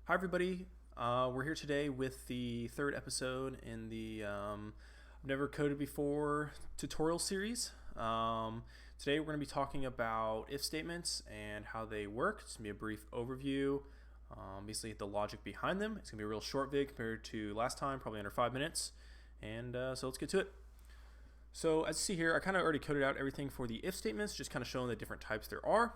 Hi, everybody. We're here today with the third episode in the I've Never Coded Before tutorial series. Today, we're going to be talking about if statements and how they work. It's going to be a brief overview, basically the logic behind them. It's going to be a real short vid compared to last time, probably under 5 minutes. And so let's get to it. So as you see here, I kind of already coded out everything for the if statements, just kind of showing the different types there are.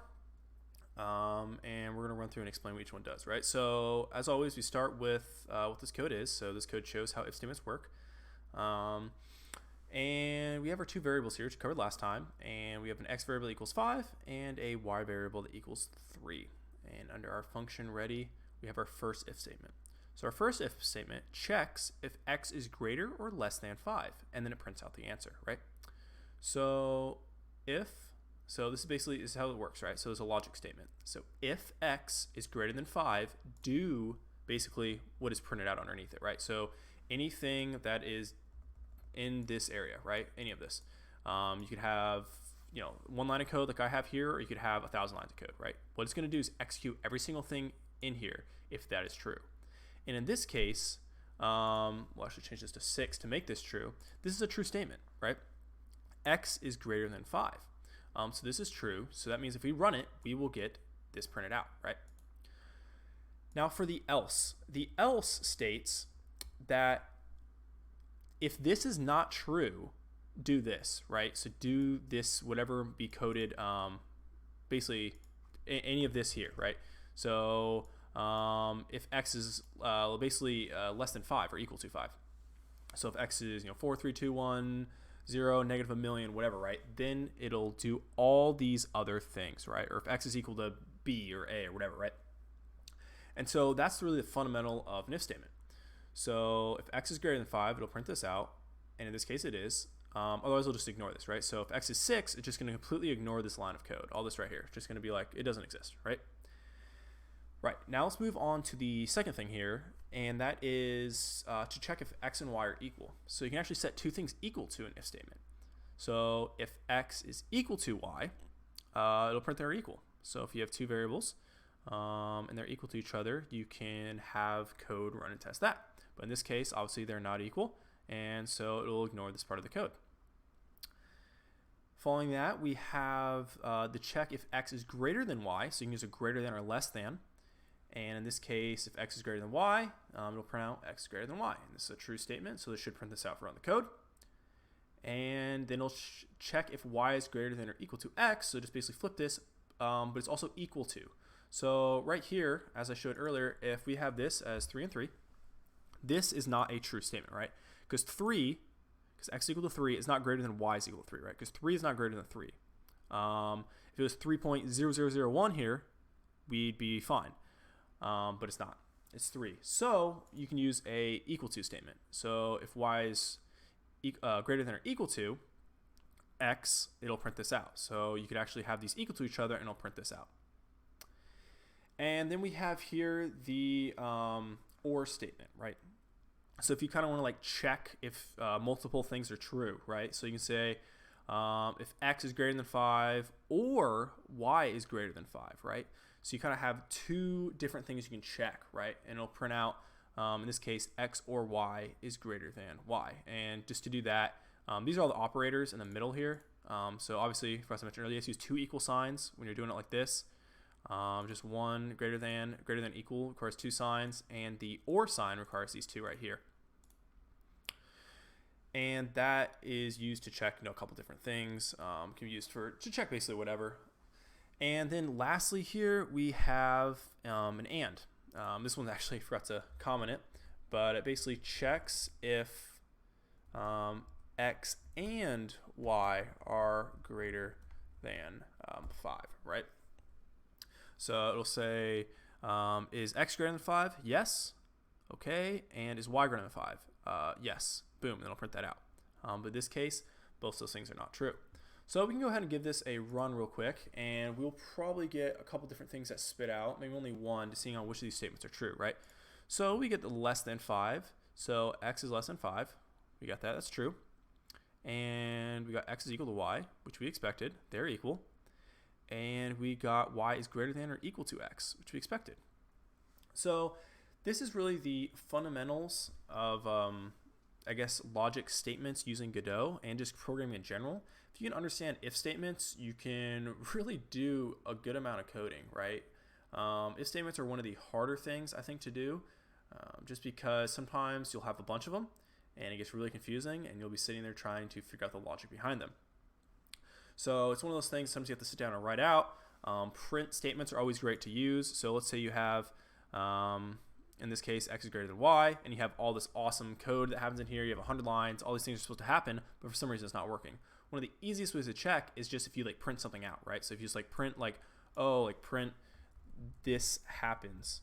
And we're going to run through and explain what each one does, right? So as always, we start with what this code is. So this code shows how if statements work. And we have our two variables here, which we covered last time. And we have an x variable that equals 5 and a y variable that equals 3. And under our function ready, we have our first if statement. So our first if statement checks if x is greater or less than 5, and then it prints out the answer, right? So this is basically how it works, right? So it's a logic statement. So if x is greater than 5, do basically what is printed out underneath it, right? So anything that is in this area, right? Any of this. You could have, one line of code like I have here, or you could have 1,000 lines of code, right? What it's going to do is execute every single thing in here if that is true. And in this case, I should change this to 6 to make this true. This is a true statement, right? X is greater than 5. So this is true. So that means if we run it, we will get this printed out, right? Now for the else states that if this is not true, do this, right? So do this, whatever be coded, basically any of this here, right? So if x is basically less than 5 or equal to 5. So if x is 4, 3, 2, 1, 0, negative a million, whatever, right? Then it'll do all these other things, right? Or if x is equal to b or a or whatever, right? And so that's really the fundamental of an if statement. So if x is greater than 5, it'll print this out, and in this case it is. Otherwise, we'll just ignore this, right? So if x is 6, it's just going to completely ignore this line of code. All this right here, it's just going to be like it doesn't exist, right? Right, now let's move on to the second thing here, and that is to check if x and y are equal. So you can actually set two things equal to an if statement. So if x is equal to y, it'll print they're equal. So if you have two variables and they're equal to each other, you can have code run and test that. But in this case, obviously they're not equal, and so it'll ignore this part of the code. Following that, we have the check if x is greater than y, so you can use a greater than or less than. And in this case, if x is greater than y, it'll print out x is greater than y. And this is a true statement, so this should print this out for run the code. And then it'll check if y is greater than or equal to x, so just basically flip this, but it's also equal to. So right here, as I showed earlier, if we have this as 3 and 3, this is not a true statement, right? Because x is equal to 3 is not greater than y is equal to 3, right? Because 3 is not greater than 3. If it was 3.0001 here, we'd be fine. But it's not. It's 3. So you can use a equal to statement. So if y is greater than or equal to x, it'll print this out. So you could actually have these equal to each other and it'll print this out. And then we have here the or statement, right? So if you kind of want to check if multiple things are true, right? So you can say if x is greater than 5 or y is greater than 5, right? So you kind of have two different things you can check, right? And it'll print out, in this case, x or y is greater than y. And just to do that, these are all the operators in the middle here. So obviously, as I mentioned earlier, let's use two equal signs when you're doing it like this. Just one greater than equal requires two signs, and the or sign requires these two right here. And that is used to check a couple different things. Can be used to check basically whatever. And then lastly here we have an and. This one actually forgot to comment it, but it basically checks if x and y are greater than 5, right? So it'll say, is x greater than 5? Yes. Okay. And is y greater than 5? Yes. Boom. And it'll print that out. But in this case, both those things are not true. So we can go ahead and give this a run real quick, and we'll probably get a couple different things that spit out, maybe only one, to seeing on which of these statements are true, right? So we get the less than 5. So x is less than 5. We got that. That's true. And we got x is equal to y, which we expected. They're equal. And we got y is greater than or equal to x, which we expected. So This is really the fundamentals of, I guess, logic statements using Godot and just programming in general. If you can understand if statements, you can really do a good amount of coding, right? If statements are one of the harder things, I think, to do, just because sometimes you'll have a bunch of them and it gets really confusing and you'll be sitting there trying to figure out the logic behind them. So it's one of those things sometimes you have to sit down and write out. Print statements are always great to use. So let's say you have, in this case, x is greater than y, and you have all this awesome code that happens in here. You have 100 lines, all these things are supposed to happen, but for some reason it's not working. One of the easiest ways to check is just if you like print something out, right? So if you just like print like, oh, like print this happens,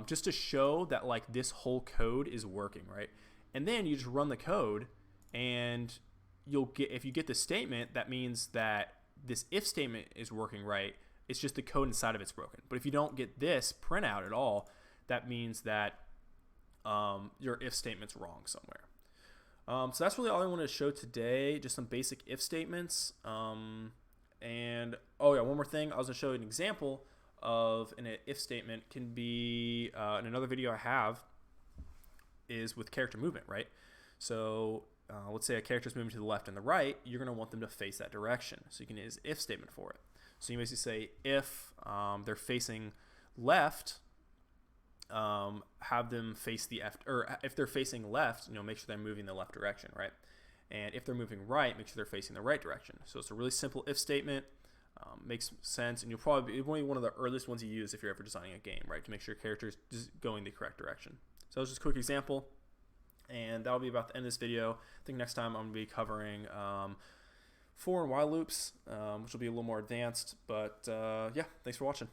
just to show that like this whole code is working, right? And then you just run the code, and you'll get, if you get the statement, that means that this if statement is working right. It's just the code inside of it's broken. But if you don't get this printout at all, that means that your if statement's wrong somewhere. So that's really all I wanted to show today, just some basic if statements. And oh yeah, one more thing. I was going to show you an example of an if statement can be, in another video I have, is with character movement, right? So let's say a character is moving to the left and the right, you're going to want them to face that direction. So you can use if statement for it. So you basically say if they're facing left, have them face the F, or if they're facing left, make sure they're moving the left direction, right? And if they're moving right, make sure they're facing the right direction. So it's a really simple if statement, makes sense, and you'll probably be one of the earliest ones you use if you're ever designing a game, right? To make sure your character is just going the correct direction. So that was just a quick example, and that'll be about the end of this video. I think next time I'm going to be covering for and while loops, which will be a little more advanced, but yeah, thanks for watching.